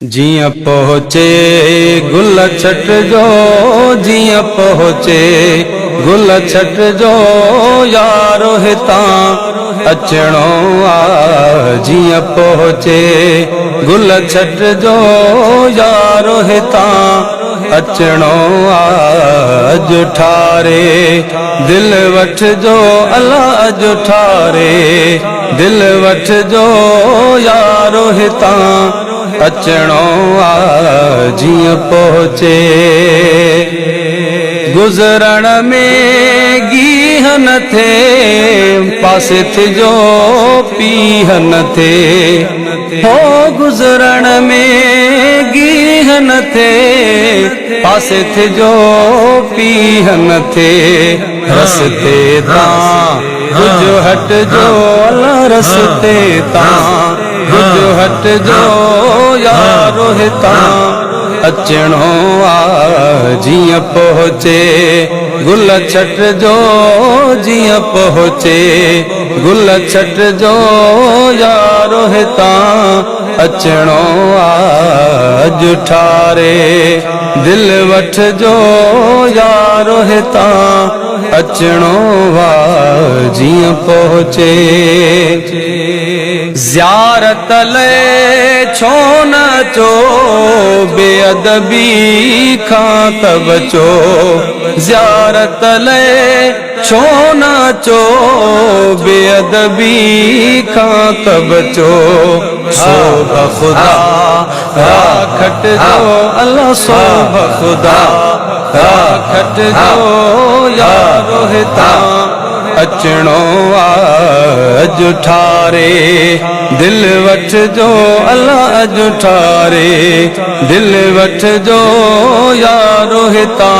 जिया पहुँचे गुल छट जो, जिया पहुँचे गुल छट जो, यारो हिता अचणो आ। जिया पहुँचे गुल छट जो, यारो हिता अचणो आ। अज ठारे दिल वठ जो, अल्लाह अज ठारे दिल वठ जो, यारो हिता अचणो आ। जिया पहुँचे गुज़रण में गीहन थे, पासे थे जो पीहन थे। हो गुज़रण में गीहन थे, पासे थे जो पीहन थे। रस्ते तां कुछ हट जो, अल्लाह रस्ते तां कुछ हट जो, यारो हिता अचणो आ। जिया पहुँचे गुल छट जो, जिया पहुँचे गुल छट जो, यारो हिता अचणो आ। अज ठारे दिल वठ जो, यारो हिता अचणो आ। जिया पहुँचे ज़ियारत ले छो न चो, बेअदबी खां त बचो। ज़ियारत ले छो न चो, बेअदबी खां त बचो। सोभ खुदा राखट जो, अल्लाह सोभ खुदा राखट जो, यारो हिता अचणो आ। अज ठारे दिल वठ जो, अल्लाह अज ठारे दिल वठ जो, यारो हिता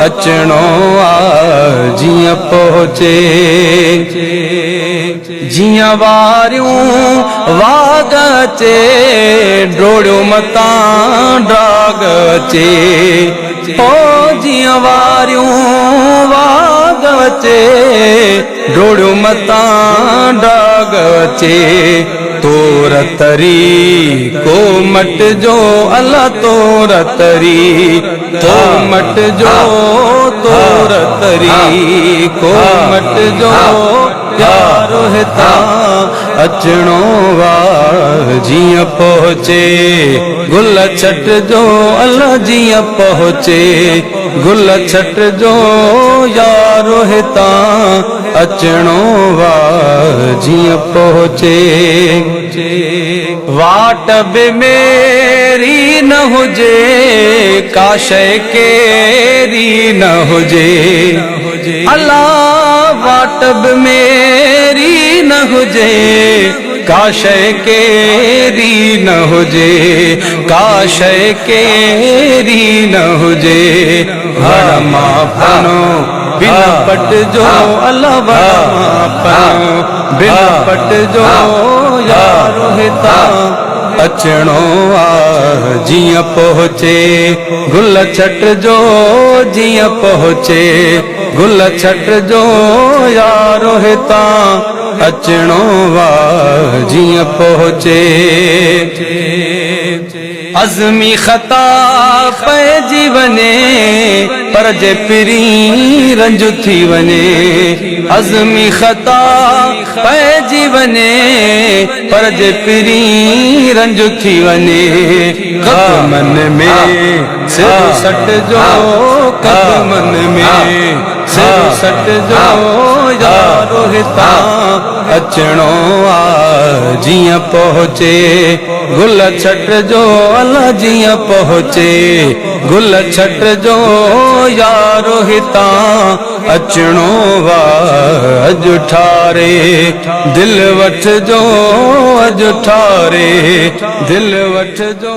अचणो आ। जिया पहुँचे जिया वारियूं वाग अचे, डोड़ियो मतां डाग अचे। हो जिया वारियूं वाग अचे, डोड़ियो मतां डाग अचे। तोर तरी को मट जो, अल्लाह तोर तरी को मट जो, तोर तरी को मट जो, यारो हिता अचणो आ। जिया पहुँचे गुल छट जो, अल्लाह जिया पहुँचे गुल छट जो, यारो हिता अचणो आ। जिया पहुँचे वाट बि मेरी न हुजे, का शइ केरी न हुजे। अल्लाह वाट बि मेरी न हुजे, का शइ केरी न हुजे, का शइ केरी न हुजे। वण मां पनो बिन पट जो, अल्लाह वण मां पनो बिन पट जो, यारो हिता अचणो आ। जिया पहुँचे गुल छट जो, जिया पहुँचे गुल छट जो, यारो हिता अचणो आ। जिया पहुँचे अज़मी ख़ता पइजी वञे, पर जे पिरी रंज थी वञे। अज़मी ख़ता पइजी वञे, पर जे पिरी रंज थी वञे। कदमन में सिर सट जो, कदमन में सिर सट जो, यारो हिता अचणो आ। जिया पहुँचे गुल छट जो, अल्लाह जिया पहुँचे गुल छट जो, यारो हिता अचणो आ। अज ठारे दिल वठ जो, अज ठारे दिल वठ जो।